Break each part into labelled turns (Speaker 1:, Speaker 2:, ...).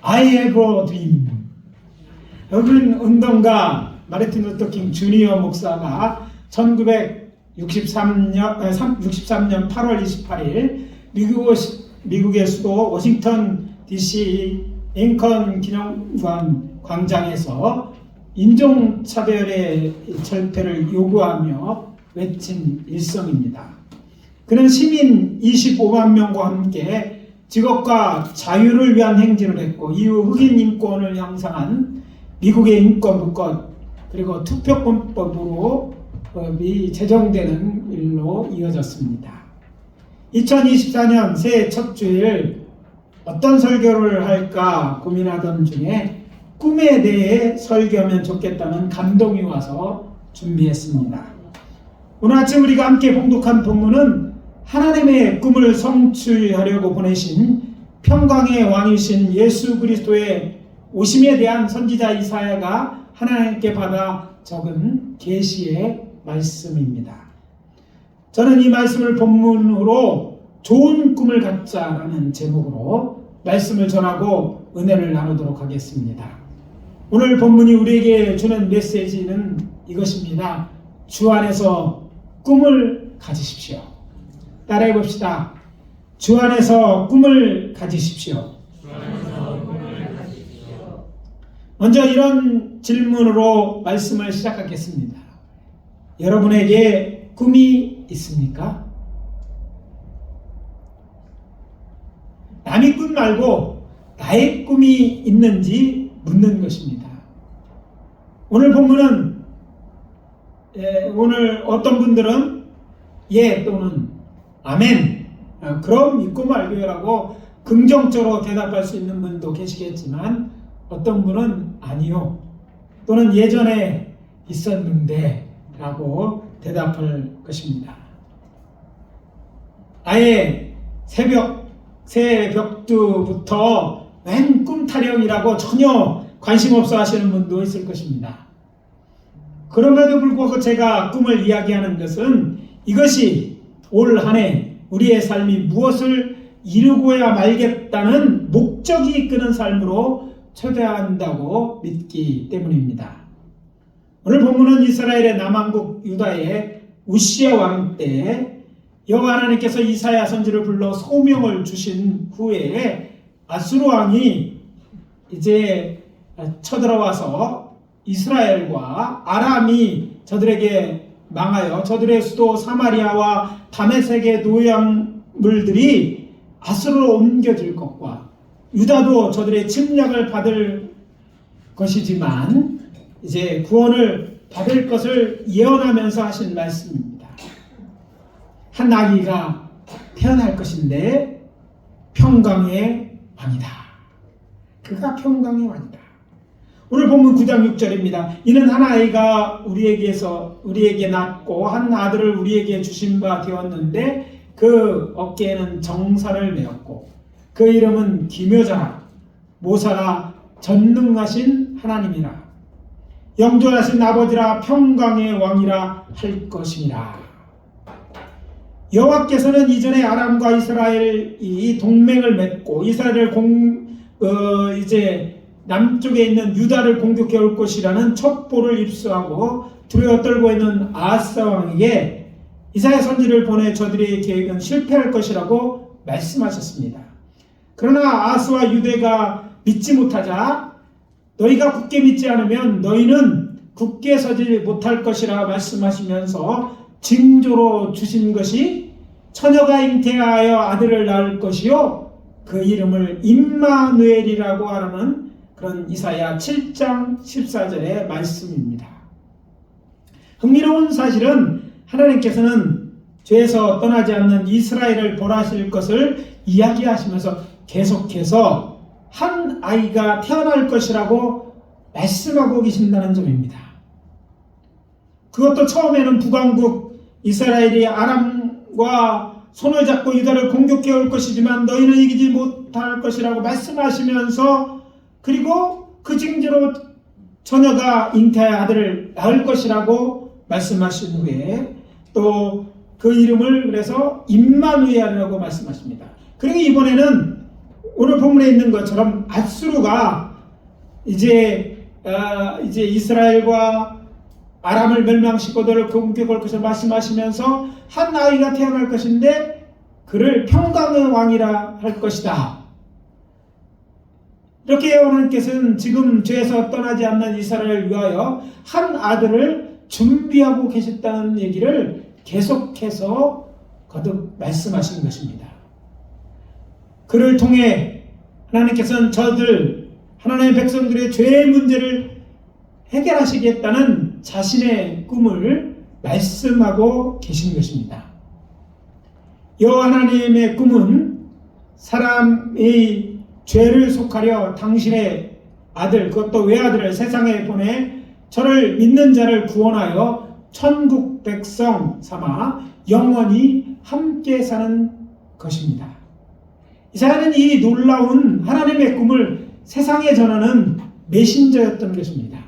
Speaker 1: I have a dream. 여러분, 운동가 마르틴 루터 킹 주니어 목사가 1963년 8월 28일 미국의 수도 워싱턴 DC 링컨 기념관 광장에서 인종차별의 철폐를 요구하며 외친 일성입니다. 그는 시민 25만 명과 함께 직업과 자유를 위한 행진을 했고, 이후 흑인 인권을 향상한 미국의 인권법 그리고 투표권법이 제정되는 일로 이어졌습니다. 2024년 새해 첫 주일 어떤 설교를 할까 고민하던 중에 꿈에 대해 설교하면 좋겠다는 감동이 와서 준비했습니다. 오늘 아침 우리가 함께 봉독한 본문은 하나님의 꿈을 성취하려고 보내신 평강의 왕이신 예수 그리스도의 오심에 대한 선지자 이사야가 하나님께 받아 적은 계시의 말씀입니다. 저는 이 말씀을 본문으로 좋은 꿈을 갖자라는 제목으로 말씀을 전하고 은혜를 나누도록 하겠습니다. 오늘 본문이 우리에게 주는 메시지는 이것입니다. 주 안에서 꿈을 가지십시오. 따라해 봅시다. 주 안에서 꿈을 가지십시오. 먼저 이런 질문으로 말씀을 시작하겠습니다. 여러분에게 꿈이 있습니까? 남의 꿈 말고 나의 꿈이 있는지 묻는 것입니다. 오늘 본문은 오늘 어떤 분들은 예 또는 아멘, 그럼 믿고 말고요라고 긍정적으로 대답할 수 있는 분도 계시겠지만, 어떤 분은 아니요 또는 예전에 있었는데 라고 대답할 것입니다. 아예 새 벽두부터 웬 꿈타령이라고 전혀 관심 없어 하시는 분도 있을 것입니다. 그럼에도 불구하고 제가 꿈을 이야기하는 것은 이것이 올 한 해 우리의 삶이 무엇을 이루고야 말겠다는 목적이 이끄는 삶으로 초대한다고 믿기 때문입니다. 오늘 본문은 이스라엘의 남왕국 유다의 우시야 왕 때 여호와 하나님께서 이사야 선지를 불러 소명을 주신 후에 아수르 왕이 이제 쳐들어와서 이스라엘과 아람이 저들에게 망하여 저들의 수도 사마리아와 다메섹의 노예물들이 아수르로 옮겨질 것과 유다도 저들의 침략을 받을 것이지만 이제 구원을 받을 것을 예언하면서 하신 말씀입니다. 한 아기가 태어날 것인데 평강의 왕이다. 그가 평강의 왕이다. 오늘 본문 9장 6절입니다. 이는 한 아이가 우리에게 낳고 한 아들을 우리에게 주신 바 되었는데 그 어깨에는 정사를 메었고 그 이름은 기묘자라 모사라 전능하신 하나님이라 영존하신 아버지라 평강의 왕이라 할 것이니라. 여호와께서는 이전에 아람과 이스라엘이 동맹을 맺고 이스라엘을 이제 남쪽에 있는 유다를 공격해 올 것이라는 첩보를 입수하고 두려워 떨고 있는 아하스 왕에게 이사야 선지를 보내 저들의 계획은 실패할 것이라고 말씀하셨습니다. 그러나 아하스와 유대가 믿지 못하자 너희가 굳게 믿지 않으면 너희는 굳게 서지 못할 것이라 말씀하시면서 징조로 주신 것이 처녀가 잉태하여 아들을 낳을 것이요 그 이름을 임마누엘이라고 하는 그런 이사야 7장 14절의 말씀입니다. 흥미로운 사실은 하나님께서는 죄에서 떠나지 않는 이스라엘을 벌하실 것을 이야기하시면서 계속해서 한 아이가 태어날 것이라고 말씀하고 계신다는 점입니다. 그것도 처음에는 북왕국 이스라엘이 아람과 손을 잡고 유다를 공격해 올 것이지만 너희는 이기지 못할 것이라고 말씀하시면서 그리고 그 징조로 처녀가 잉태하여 아들을 낳을 것이라고 말씀하신 후에 또 그 이름을 그래서 임마누엘이라고 말씀하십니다. 그리고 이번에는 오늘 본문에 있는 것처럼 앗수르가 이제 이스라엘과 아람을 멸망시키고 너를 공격할 것을 말씀하시면서 한 아이가 태어날 것인데 그를 평강의 왕이라 할 것이다. 이렇게 하나님께서는 지금 죄에서 떠나지 않는 이스라엘을 위하여 한 아들을 준비하고 계셨다는 얘기를 계속해서 거듭 말씀하신 것입니다. 그를 통해 하나님께서는 하나님의 백성들의 죄의 문제를 해결하시겠다는 자신의 꿈을 말씀하고 계신 것입니다. 여호와 하나님의 꿈은 사람의 죄를 속하려 당신의 아들, 그것도 외아들을 세상에 보내 저를 믿는 자를 구원하여 천국 백성 삼아 영원히 함께 사는 것입니다. 이사야는 이 놀라운 하나님의 꿈을 세상에 전하는 메신저였던 것입니다.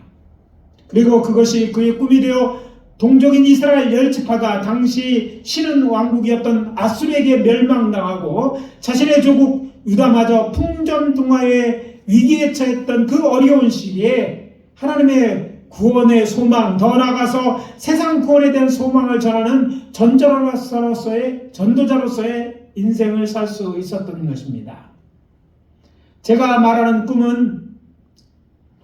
Speaker 1: 그리고 그것이 그의 꿈이 되어 동족인 이스라엘 10지파가 당시 신은 왕국이었던 앗수르에게 멸망당하고 자신의 조국 유다마저 풍전등화의 위기에 처했던 그 어려운 시기에 하나님의 구원의 소망, 더 나아가서 세상 구원에 대한 소망을 전하는 전도자로서의 인생을 살 수 있었던 것입니다. 제가 말하는 꿈은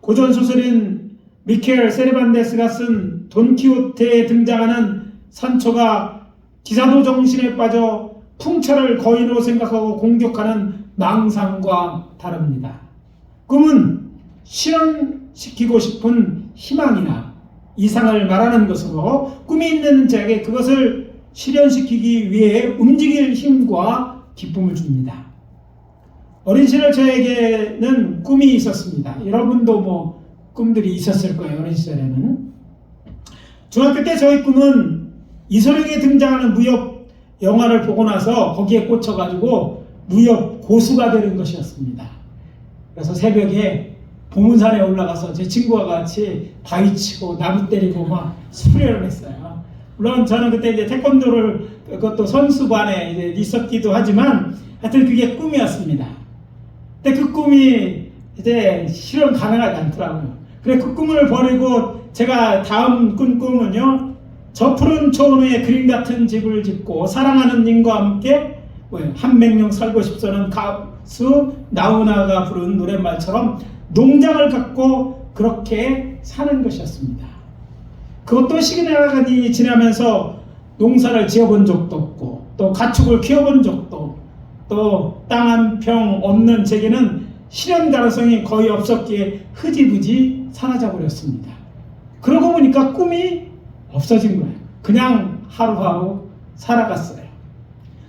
Speaker 1: 고전소설인 미켈 세르반테스가 쓴 돈키호테에 등장하는 산초가 기사도 정신에 빠져 풍차를 거인으로 생각하고 공격하는 망상과 다릅니다. 꿈은 실현시키고 싶은 희망이나 이상을 말하는 것으로 꿈이 있는 자에게 그것을 실현시키기 위해 움직일 힘과 기쁨을 줍니다. 어린 시절 저에게는 꿈이 있었습니다. 여러분도 꿈들이 있었을 거예요. 어린 시절에는. 중학교 때 저희 꿈은 이소룡에 등장하는 무협 영화를 보고 나서 거기에 꽂혀가지고 무협 고수가 되는 것이었습니다. 그래서 새벽에 봉은산에 올라가서 제 친구와 같이 바위 치고 나무 때리고 막 수련을 했어요. 물론 저는 그때 이제 태권도를 그것도 선수반에 이제 있었기도 하지만 하여튼 그게 꿈이었습니다. 근데 그 꿈이 이제 실현 가능하지 않더라고요. 그래 그 꿈을 버리고 제가 다음 꾼 꿈은요, 저 푸른 초원에 그림 같은 집을 짓고 사랑하는 님과 함께 한백령 살고 싶소는 가수 나훈아가 부른 노랫말처럼 농장을 갖고 그렇게 사는 것이었습니다. 그것도 시간이 지나면서 농사를 지어본 적도 없고 또 가축을 키워본 적도 또 땅 한 평 없는 제게는 실현 가능성이 거의 없었기에 흐지부지 사라져 버렸습니다. 그러고 보니까 꿈이 없어진 거예요. 그냥 하루하루 살아갔어요.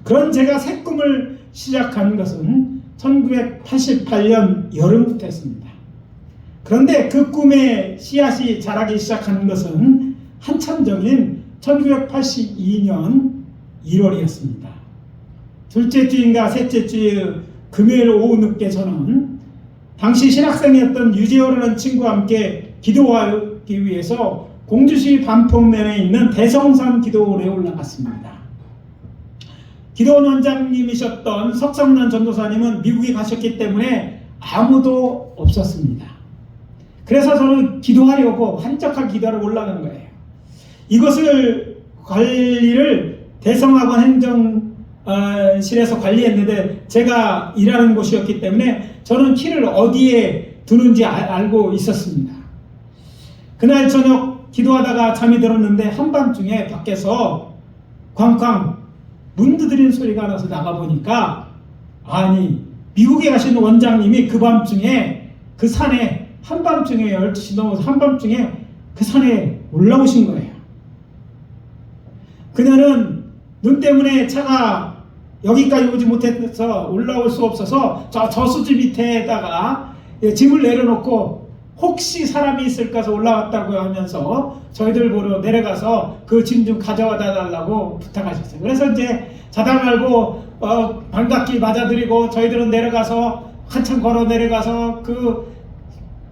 Speaker 1: 그런 제가 새 꿈을 시작한 것은 1988년 여름부터 했습니다. 그런데 그 꿈의 씨앗이 자라기 시작한 것은 한참 전인 1982년 1월이었습니다. 둘째 주인가 셋째 주 금요일 오후 늦게 저는 당시 신학생이었던 유재호라는 친구와 함께 기도하기 위해서 공주시 반포면에 있는 대성산 기도원에 올라갔습니다. 기도원 원장님이셨던 석성란 전도사님은 미국에 가셨기 때문에 아무도 없었습니다. 그래서 저는 기도하려고 한적한 기도하러 올라간 거예요. 이것을 관리를 대성학원 행정실에서 관리했는데 제가 일하는 곳이었기 때문에 저는 키를 어디에 두는지 알고 있었습니다. 그날 저녁 기도하다가 잠이 들었는데 한밤중에 밖에서 쾅쾅 문 두드리는 소리가 나서 나가보니까 아니 미국에 가신 원장님이 그 밤중에 그 산에 한밤중에 12시 넘어서 한밤중에 그 산에 올라오신 거예요. 그녀는 눈 때문에 차가 여기까지 오지 못해서 올라올 수 없어서 저 저수지 밑에다가 짐을 내려놓고 혹시 사람이 있을까 해서 올라왔다고 하면서 저희들 보러 내려가서 그 짐 좀 가져와 달라고 부탁하셨어요. 그래서 이제 자다 말고 반갑게 맞아드리고 저희들은 내려가서 한참 걸어 내려가서 그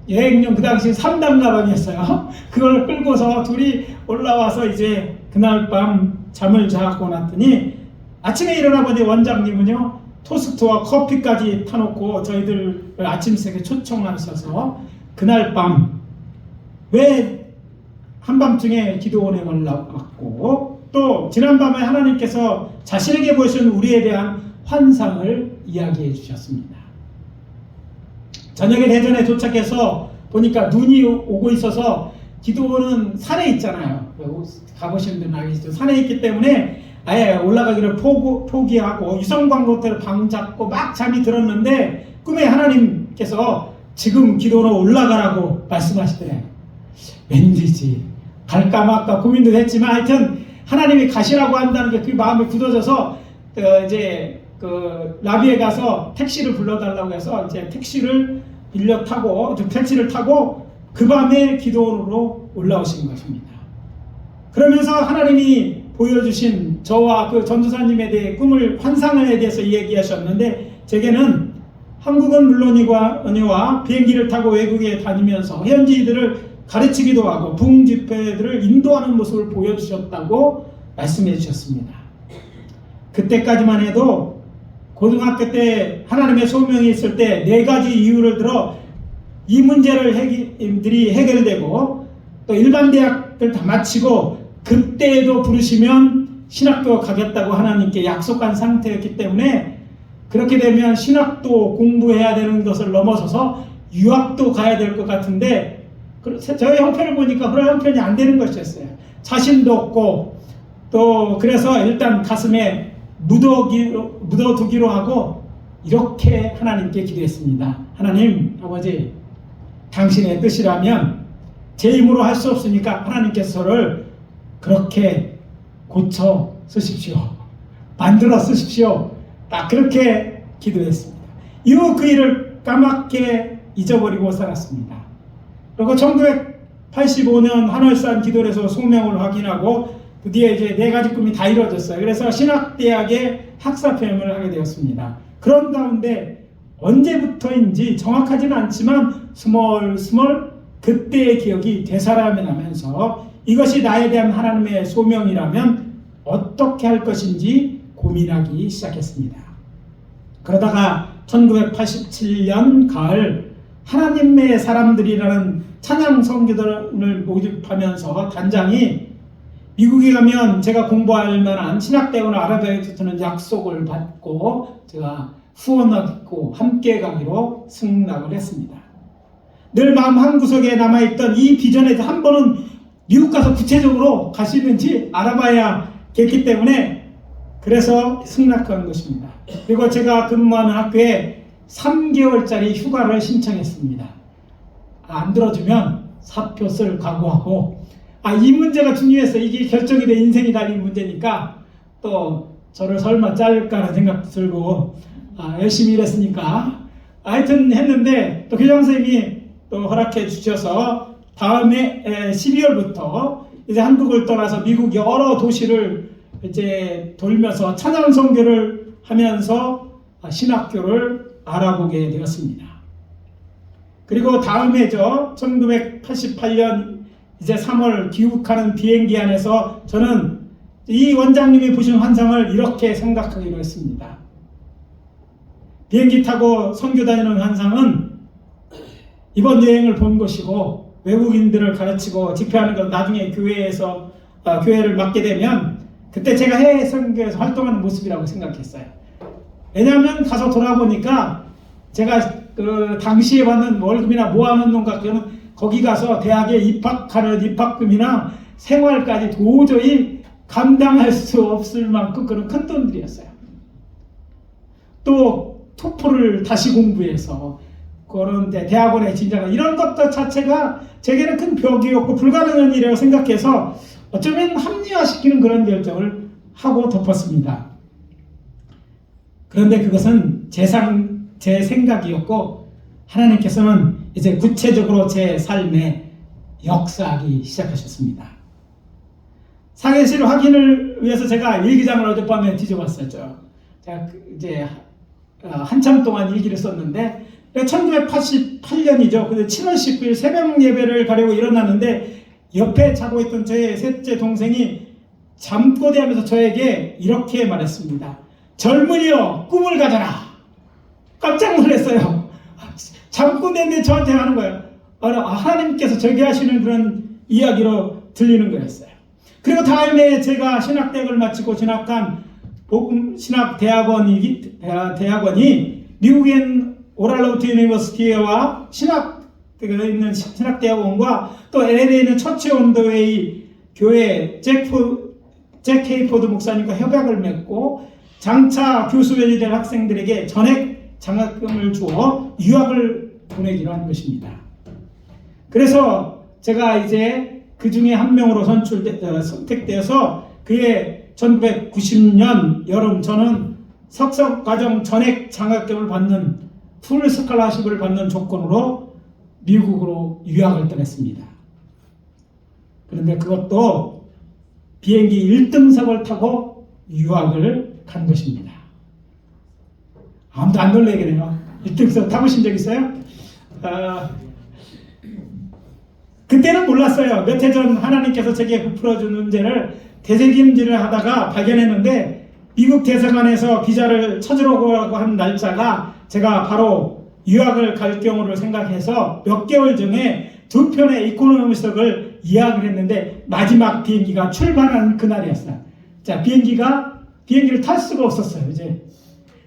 Speaker 1: 여행용 그 당시 3단 가방이었어요. 그걸 끌고서 둘이 올라와서 이제 그날 밤 잠을 자고 났더니 아침에 일어나 보니 원장님은요 토스트와 커피까지 타놓고 저희들 아침 새벽에 초청하셔서 그날 밤 왜 한밤중에 기도원에 올라왔고 또 지난밤에 하나님께서 자신에게 보여준 우리에 대한 환상을 이야기해 주셨습니다. 저녁에 대전에 도착해서 보니까 눈이 오고 있어서 기도원은 산에 있잖아요. 가보시는 분은 알겠죠. 산에 있기 때문에 아예 올라가기를 포기하고 유성광고태를 방 잡고 막 잠이 들었는데 꿈에 하나님께서 지금 기도원으로 올라가라고 말씀하시더래요. 왠지지 갈까 말까 고민도 했지만 하여튼 하나님이 가시라고 한다는 게 그 마음이 굳어져서 이제 나비에 가서 택시를 불러달라고 해서 이제 택시를 택시를 타고 그 밤에 기도원으로 올라오신 것입니다. 그러면서 하나님이 보여주신 저와 그 전도사님에 대해 환상에 대해서 얘기하셨는데 제게는 한국은 물론이와 비행기를 타고 외국에 다니면서 현지인들을 가르치기도 하고 부흥 집회들을 인도하는 모습을 보여주셨다고 말씀해 주셨습니다. 그때까지만 해도 고등학교 때 하나님의 소명이 있을 때 4가지 이유를 들어 이 문제들이 해결되고 또 일반 대학들 다 마치고 그때에도 부르시면 신학교 가겠다고 하나님께 약속한 상태였기 때문에 그렇게 되면 신학도 공부해야 되는 것을 넘어서서 유학도 가야 될 것 같은데 저의 형편을 보니까 그런 형편이 안 되는 것이었어요. 자신도 없고 또 그래서 일단 가슴에 묻어두기로 하고 이렇게 하나님께 기도했습니다. 하나님 아버지 당신의 뜻이라면 제 힘으로 할 수 없으니까 하나님께서 저를 그렇게 고쳐 쓰십시오. 만들어 쓰십시오. 딱 그렇게 기도했습니다. 이후 그 일을 까맣게 잊어버리고 살았습니다. 그리고 1985년 한월산 기도에서 소명을 확인하고 드디어 이제 4가지 꿈이 다 이루어졌어요. 그래서 신학대학에 학사표임을 하게 되었습니다. 그런 가운데 언제부터인지 정확하지는 않지만 스멀스멀 그때의 기억이 되살아나게 나면서 이것이 나에 대한 하나님의 소명이라면 어떻게 할 것인지 고민하기 시작했습니다. 그러다가 1987년 가을 하나님의 사람들이라는 찬양 선교단을 모집하면서 단장이 미국에 가면 제가 공부할 만한 신학대학을 알아봐야겠다는 약속을 받고 제가 후원하고 함께 가기로 승낙을 했습니다. 늘 마음 한구석에 남아있던 이 비전에 한 번은 미국 가서 구체적으로 갈 수 있는지 알아봐야겠기 때문에 그래서 승낙한 것입니다. 그리고 제가 근무하는 학교에 3개월짜리 휴가를 신청했습니다. 안 들어주면 사표 쓸 각오하고 이 문제가 중요해서 이게 결정이 돼 인생이 달린 문제니까 또 저를 설마 자를까 하는 생각도 들고 열심히 일했으니까 하여튼 했는데 또 교장 선생님이 또 허락해 주셔서 다음에 12월부터 이제 한국을 떠나서 미국 여러 도시를 이제 돌면서 찬양 선교를 하면서 신학교를 알아보게 되었습니다. 그리고 다음해죠. 1988년 이제 3월 귀국하는 비행기 안에서 저는 이 원장님이 보신 환상을 이렇게 생각하기로 했습니다. 비행기 타고 선교 다니는 환상은 이번 여행을 본 것이고 외국인들을 가르치고 집회하는 건 나중에 교회에서 교회를 맡게 되면 그때 제가 해외 선교에서 활동하는 모습이라고 생각했어요. 왜냐하면 가서 돌아보니까 제가 그 당시에 받는 월급이나 모아놓은 돈 갖고는 거기 가서 대학에 입학하는 입학금이나 생활까지 도저히 감당할 수 없을 만큼 그런 큰 돈들이었어요. 또 토플을 다시 공부해서 그런 대학원에 진학한 이런 것들 자체가 제게는 큰 벽이었고 불가능한 일이라고 생각해서 어쩌면 합리화시키는 그런 결정을 하고 덮었습니다. 그런데 그것은 제 생각이었고 하나님께서는 이제 구체적으로 제 삶에 역사하기 시작하셨습니다. 사계시를 확인을 위해서 제가 일기장을 어젯밤에 뒤져봤었죠. 제가 이제 한참 동안 일기를 썼는데 1988년이죠. 근데 7월 10일 새벽 예배를 가려고 일어났는데 옆에 자고 있던 저의 셋째 동생이 잠꼬대하면서 저에게 이렇게 말했습니다. 젊은이여 꿈을 가져라. 깜짝 놀랐어요. 잠꼬 내는데 저한테 하는 거예요. 하나님께서 저기 하시는 그런 이야기로 들리는 거였어요. 그리고 다음에 제가 신학대학을 마치고 진학한 복음신학대학원이 미국엔 오랄로트 유니버시티와 있는 신학대학원과 또 LA에 있는 처치 온 더 웨이 교회 잭 헤이포드 목사님과 협약을 맺고 장차 교수원이 될 학생들에게 전액 장학금을 주어 유학을 보내기로 한 것입니다. 그래서 제가 이제 그 중에 한 명으로 선택되어서 그해 1990년 여름 저는 석사과정 전액 장학금을 받는 풀 스칼라십을 받는 조건으로 미국으로 유학을 떠났습니다. 그런데 그것도 비행기 1등석을 타고 유학을 간 것입니다. 아무도 안 놀래겠네요. 1등석 타보신 적 있어요? 그때는 몰랐어요. 몇 해 전 하나님께서 제게 베풀어준 문제를 되새김질을 하다가 발견했는데 미국 대사관에서 비자를 찾으려고 한 날짜가 제가 바로 유학을 갈 경우를 생각해서 몇 개월 전에 2편의 이코노미석을 예약을 했는데 마지막 비행기가 출발하는 그날이었어요. 자, 비행기를 탈 수가 없었어요. 이제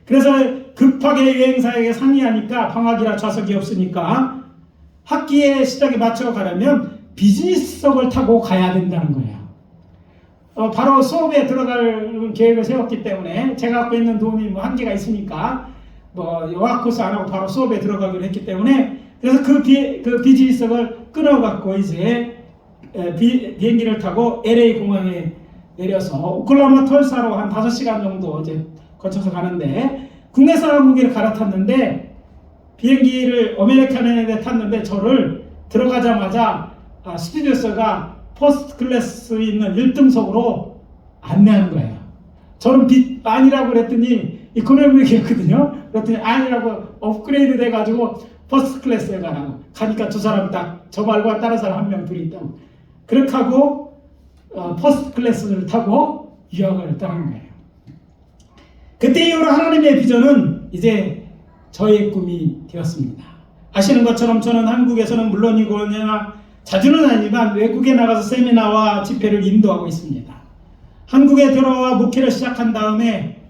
Speaker 1: 그래서 급하게 여행사에게 상의하니까 방학이라 좌석이 없으니까 학기의 시작에 맞춰 가려면 비즈니스석을 타고 가야 된다는 거예요. 바로 수업에 들어갈 계획을 세웠기 때문에 제가 갖고 있는 돈이 한계가 있으니까 여학 코스 안 하고 바로 수업에 들어가기로 했기 때문에 그래서 그 비즈니스석을 끊어갖고 이제 비행기를 타고 LA 공항에 내려서 오클라호마 털사로 한 5시간 정도 이제 거쳐서 가는데 국내선 항공기를 갈아탔는데 비행기를 아메리칸에 탔는데 저를 들어가자마자 스튜디오스가 퍼스트 클래스 있는 1등석으로 안내하는 거예요. 저는 아니라고 그랬더니 이코노미였거든요. 그랬더니 아니라고 업그레이드 돼가지고 퍼스트 클래스에 가니까 두 사람 딱 저 말고 다른 사람 한 명 둘이 있다고 그렇게 하고 퍼스트 클래스를 타고 유학을 떠난 거예요. 그때 이후로 하나님의 비전은 이제 저의 꿈이 되었습니다. 아시는 것처럼 저는 한국에서는 물론이거나 자주는 아니지만 외국에 나가서 세미나와 집회를 인도하고 있습니다. 한국에 들어와 목회를 시작한 다음에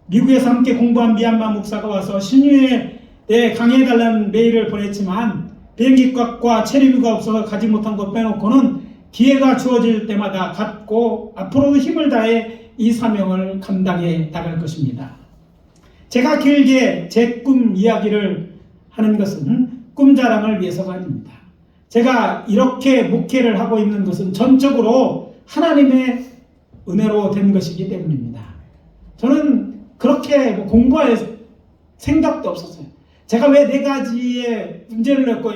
Speaker 1: 미국에서 함께 공부한 미얀마 목사가 와서 신유에 강의해달라는 메일을 보냈지만 비행기 값과 체류비가 없어서 가지 못한 것 빼놓고는 기회가 주어질 때마다 갖고 앞으로도 힘을 다해 이 사명을 감당해 나갈 것입니다. 제가 길게 제 꿈 이야기를 하는 것은 꿈 자랑을 위해서가 아닙니다. 제가 이렇게 목회를 하고 있는 것은 전적으로 하나님의 은혜로 된 것이기 때문입니다. 저는 그렇게 공부할 생각도 없었어요. 제가 왜 4가지의 문제를 냈고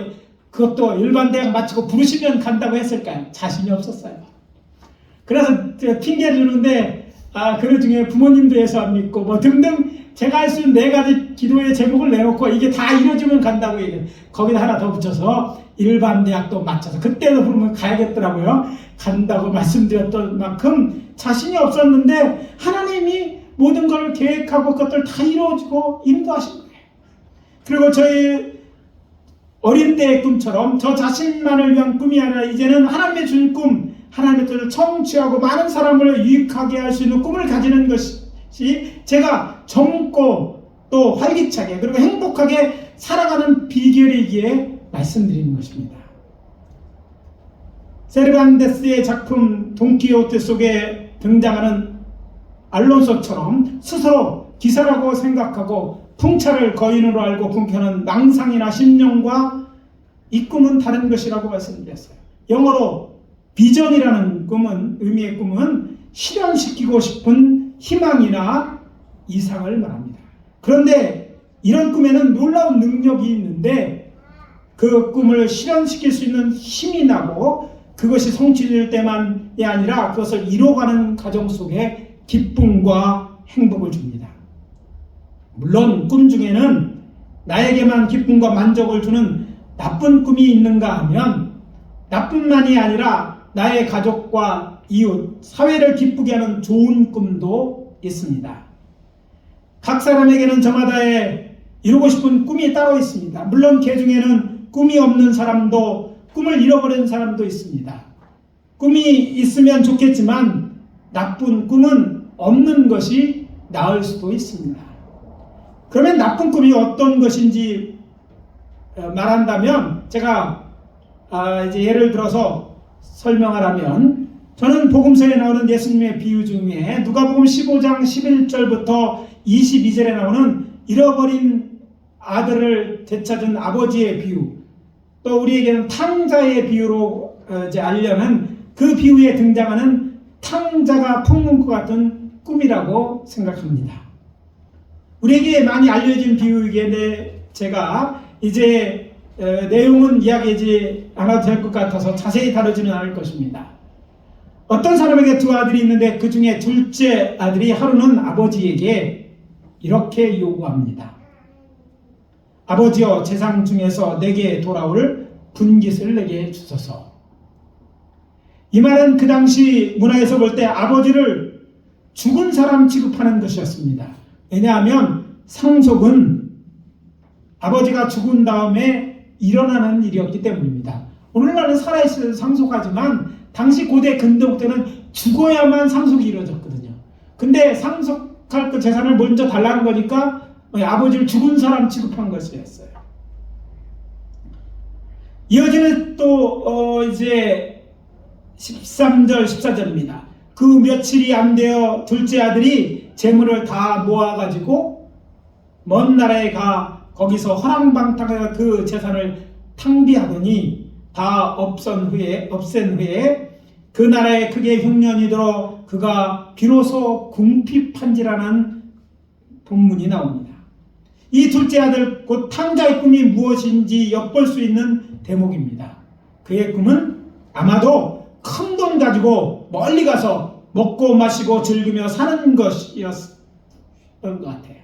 Speaker 1: 그것도 일반 대학 마치고 부르시면 간다고 했을까요? 자신이 없었어요. 그래서 제가 핑계를 주는데 그 중에 부모님도 예수 안 믿고 등등 제가 할 수 있는 4가지 기도의 제목을 내놓고 이게 다 이루어지면 간다고 얘기해요. 거기다 하나 더 붙여서 일반 대학도 맞춰서 그때도 부르면 가야겠더라고요. 간다고 말씀드렸던 만큼 자신이 없었는데 하나님이 모든 걸 계획하고 그것들 다 이루어지고 인도하신 거예요. 그리고 저희 어린 때의 꿈처럼 저 자신만을 위한 꿈이 아니라 이제는 하나님의 준 꿈, 하나님의 뜻을 청취하고 많은 사람을 유익하게 할 수 있는 꿈을 가지는 것이 제가 젊고 또 활기차게 그리고 행복하게 살아가는 비결이기에 말씀드리는 것입니다. 세르반테스의 작품 돈키호테 속에 등장하는 알론소처럼 스스로 기사라고 생각하고 풍차를 거인으로 알고 궁켜는 망상이나 심령과 이 꿈은 다른 것이라고 말씀드렸어요. 영어로 비전이라는 의미의 꿈은 실현시키고 싶은 희망이나 이상을 말합니다. 그런데 이런 꿈에는 놀라운 능력이 있는데 그 꿈을 실현시킬 수 있는 힘이 나고 그것이 성취될 때만이 아니라 그것을 이뤄가는 과정 속에 기쁨과 행복을 줍니다. 물론 꿈 중에는 나에게만 기쁨과 만족을 주는 나쁜 꿈이 있는가 하면 나뿐만이 아니라 나의 가족과 이웃, 사회를 기쁘게 하는 좋은 꿈도 있습니다. 각 사람에게는 저마다의 이루고 싶은 꿈이 따로 있습니다. 물론 그 중에는 꿈이 없는 사람도, 꿈을 잃어버린 사람도 있습니다. 꿈이 있으면 좋겠지만 나쁜 꿈은 없는 것이 나을 수도 있습니다. 그러면 나쁜 꿈이 어떤 것인지 말한다면, 제가 이제 예를 들어서 설명하라면, 저는 복음서에 나오는 예수님의 비유 중에 누가복음 15장 11절부터 22절에 나오는 잃어버린 아들을 되찾은 아버지의 비유, 또 우리에게는 탕자의 비유로 이제 알려는 그 비유에 등장하는 탕자가 품는 것 같은 꿈이라고 생각합니다. 우리에게 많이 알려진 비유이기에 제가 이제 내용은 이야기하지 않아도 될 것 같아서 자세히 다루지는 않을 것입니다. 어떤 사람에게 두 아들이 있는데 그 중에 둘째 아들이 하루는 아버지에게 이렇게 요구합니다. 아버지여, 재상 중에서 내게 돌아올 분깃을 내게 주소서. 이 말은 그 당시 문화에서 볼 때 아버지를 죽은 사람 취급하는 것이었습니다. 왜냐하면 상속은 아버지가 죽은 다음에 일어나는 일이었기 때문입니다. 오늘날은 살아있을 때 상속하지만 당시 고대 근동 때는 죽어야만 상속이 이루어졌거든요. 근데 상속할 그 재산을 먼저 달라는 거니까 아버지를 죽은 사람 취급한 것이었어요. 이어지는 또 이제 13절 14절입니다. 그 며칠이 안 되어 둘째 아들이 재물을 다 모아가지고 먼 나라에 가 거기서 허랑방탕하여 그 재산을 탕비하더니 다 없앤 후에 그 나라에 크게 흉년이 들어 그가 비로소 궁핍한지라는 본문이 나옵니다. 이 둘째 아들 곧 탕자의 꿈이 무엇인지 엿볼 수 있는 대목입니다. 그의 꿈은 아마도 큰 돈 가지고 멀리 가서 먹고 마시고 즐기며 사는 것이었던 것 같아요.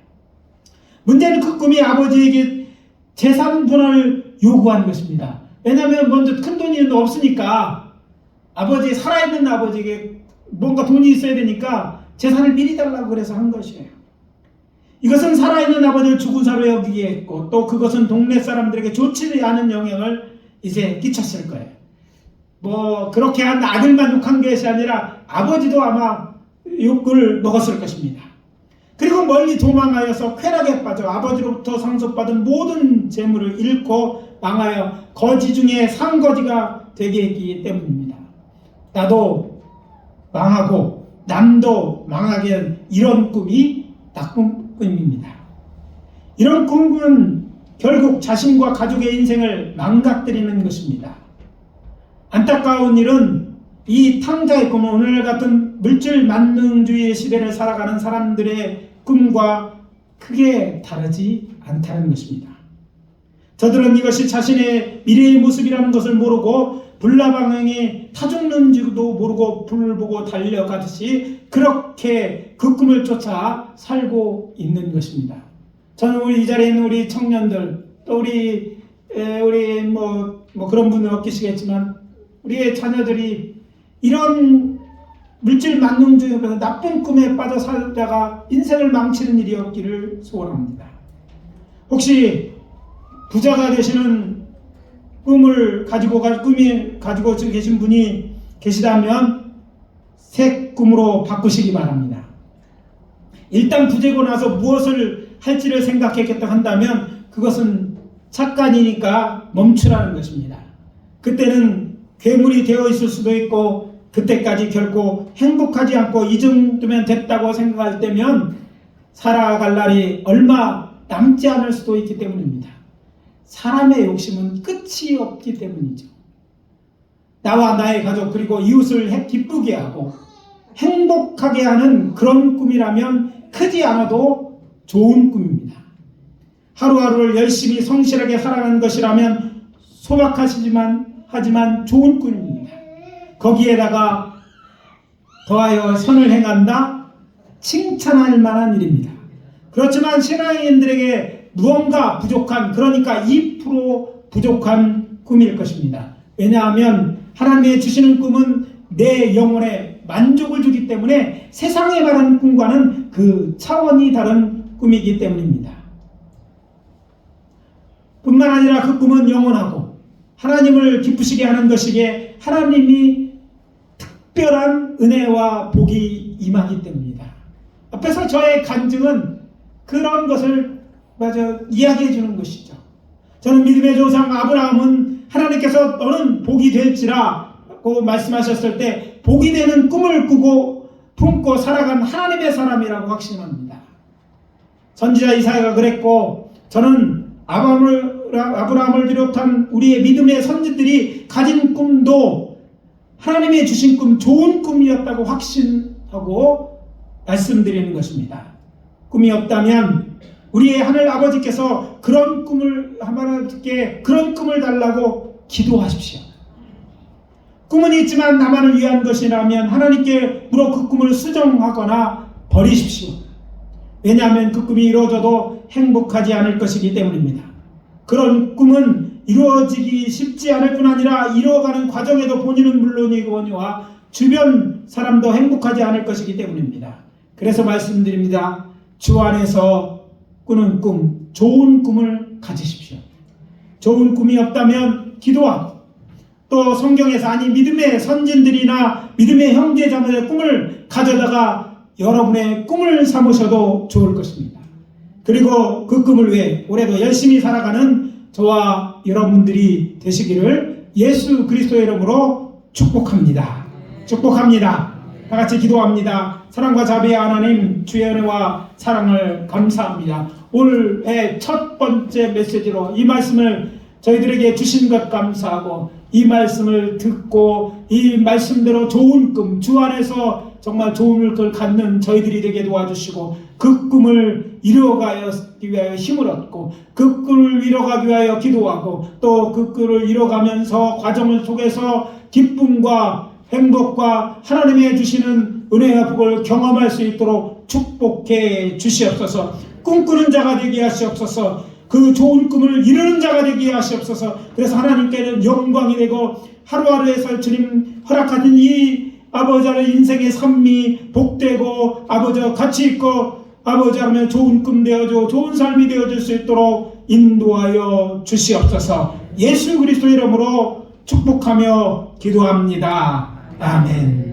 Speaker 1: 문제는 그 꿈이 아버지에게 재산 분할을 요구한 것입니다. 왜냐하면 먼저 큰 돈이 없으니까 아버지, 살아있는 아버지에게 뭔가 돈이 있어야 되니까 재산을 미리 달라고 그래서 한 것이에요. 이것은 살아있는 아버지를 죽은 사로 여기게 했고, 또 그것은 동네 사람들에게 좋지 않은 영향을 이제 끼쳤을 거예요. 그렇게 한 아들만 욕한 것이 아니라 아버지도 아마 욕을 먹었을 것입니다. 그리고 멀리 도망하여서 쾌락에 빠져 아버지로부터 상속받은 모든 재물을 잃고 망하여 거지 중에 상거지가 되게 했기 때문입니다. 나도 망하고 남도 망하게 한 이런 꿈이 나쁜 꿈입니다. 이런 꿈은 결국 자신과 가족의 인생을 망가뜨리는 것입니다. 안타까운 일은 이 탕자의 꿈은 오늘 같은 물질 만능주의 시대를 살아가는 사람들의 꿈과 크게 다르지 않다는 것입니다. 저들은 이것이 자신의 미래의 모습이라는 것을 모르고 불나방향에 타 죽는지도 모르고 불을 보고 달려가듯이 그렇게 그 꿈을 쫓아 살고 있는 것입니다. 저는 우리 이 자리에 있는 우리 청년들, 또 우리 그런 분은 없겠지만 우리의 자녀들이 이런 물질 만능주의에서 나쁜 꿈에 빠져 살다가 인생을 망치는 일이 없기를 소원합니다. 혹시 부자가 되시는 꿈을 가지고 계신 분이 계시다면 새 꿈으로 바꾸시기 바랍니다. 일단 부자고 나서 무엇을 할지를 생각했겠다 한다면 그것은 착각이니까 멈추라는 것입니다. 그때는 괴물이 되어 있을 수도 있고 그때까지 결코 행복하지 않고 이 정도면 됐다고 생각할 때면 살아갈 날이 얼마 남지 않을 수도 있기 때문입니다. 사람의 욕심은 끝이 없기 때문이죠. 나와 나의 가족 그리고 이웃을 기쁘게 하고 행복하게 하는 그런 꿈이라면 크지 않아도 좋은 꿈입니다. 하루하루를 열심히 성실하게 살아가는 것이라면 하지만 좋은 꿈입니다. 거기에다가 더하여 선을 행한다? 칭찬할 만한 일입니다. 그렇지만 신앙인들에게 무언가 부족한, 그러니까 2% 부족한 꿈일 것입니다. 왜냐하면 하나님의 주시는 꿈은 내 영혼에 만족을 주기 때문에 세상에 말하는 꿈과는 그 차원이 다른 꿈이기 때문입니다. 뿐만 아니라 그 꿈은 영원하고 하나님을 기쁘시게 하는 것이기에 하나님이 특별한 은혜와 복이 임하기 때문입니다. 앞에서 저의 간증은 그런 것을 마저 이야기해 주는 것이죠. 저는 믿음의 조상 아브라함은 하나님께서 너는 복이 될지라고 말씀하셨을 때 복이 되는 꿈을 꾸고 품고 살아간 하나님의 사람이라고 확신합니다. 선지자 이사야가 그랬고, 저는 아브라함을 비롯한 우리의 믿음의 선지들이 가진 꿈도 하나님의 주신 꿈, 좋은 꿈이었다고 확신하고 말씀드리는 것입니다. 꿈이 없다면 우리의 하늘 아버지께서 그런 꿈을 하나님께 그런 꿈을 달라고 기도하십시오. 꿈은 있지만 나만을 위한 것이라면 하나님께 물어 그 꿈을 수정하거나 버리십시오. 왜냐하면 그 꿈이 이루어져도 행복하지 않을 것이기 때문입니다. 그런 꿈은 이루어지기 쉽지 않을 뿐 아니라 이루어가는 과정에도 본인은 물론이거니와 주변 사람도 행복하지 않을 것이기 때문입니다. 그래서 말씀드립니다. 주 안에서 꾸는 꿈, 좋은 꿈을 가지십시오. 좋은 꿈이 없다면 기도하고, 또 성경에서 아니 믿음의 선진들이나 믿음의 형제자매의 꿈을 가져다가 여러분의 꿈을 삼으셔도 좋을 것입니다. 그리고 그 꿈을 위해 올해도 열심히 살아가는 저와 여러분들이 되시기를 예수 그리스도의 이름으로 축복합니다. 축복합니다. 다 같이 기도합니다. 사랑과 자비의 하나님, 주의 은혜와 사랑을 감사합니다. 올해 첫 번째 메시지로 이 말씀을 저희들에게 주신 것 감사하고, 이 말씀을 듣고 이 말씀대로 좋은 꿈, 주 안에서 정말 좋은 꿈을 갖는 저희들이 되게 도와주시고, 그 꿈을 이루어가기 위하여 힘을 얻고, 그 꿈을 이뤄가기 위하여 기도하고, 또 그 꿈을 이뤄가면서 과정을 속에서 기쁨과 행복과 하나님의 주시는 은혜와 복을 경험할 수 있도록 축복해 주시옵소서. 꿈꾸는 자가 되게 하시옵소서. 그 좋은 꿈을 이루는 자가 되게 하시옵소서. 그래서 하나님께는 영광이 되고, 하루하루에서 주님 허락하신 이 아버지의 인생의 삶이 복되고, 아버지 가치 있고, 아버지 하면 좋은 꿈 되어줘, 좋은 삶이 되어줄 수 있도록 인도하여 주시옵소서. 예수 그리스도 이름으로 축복하며 기도합니다. 아멘.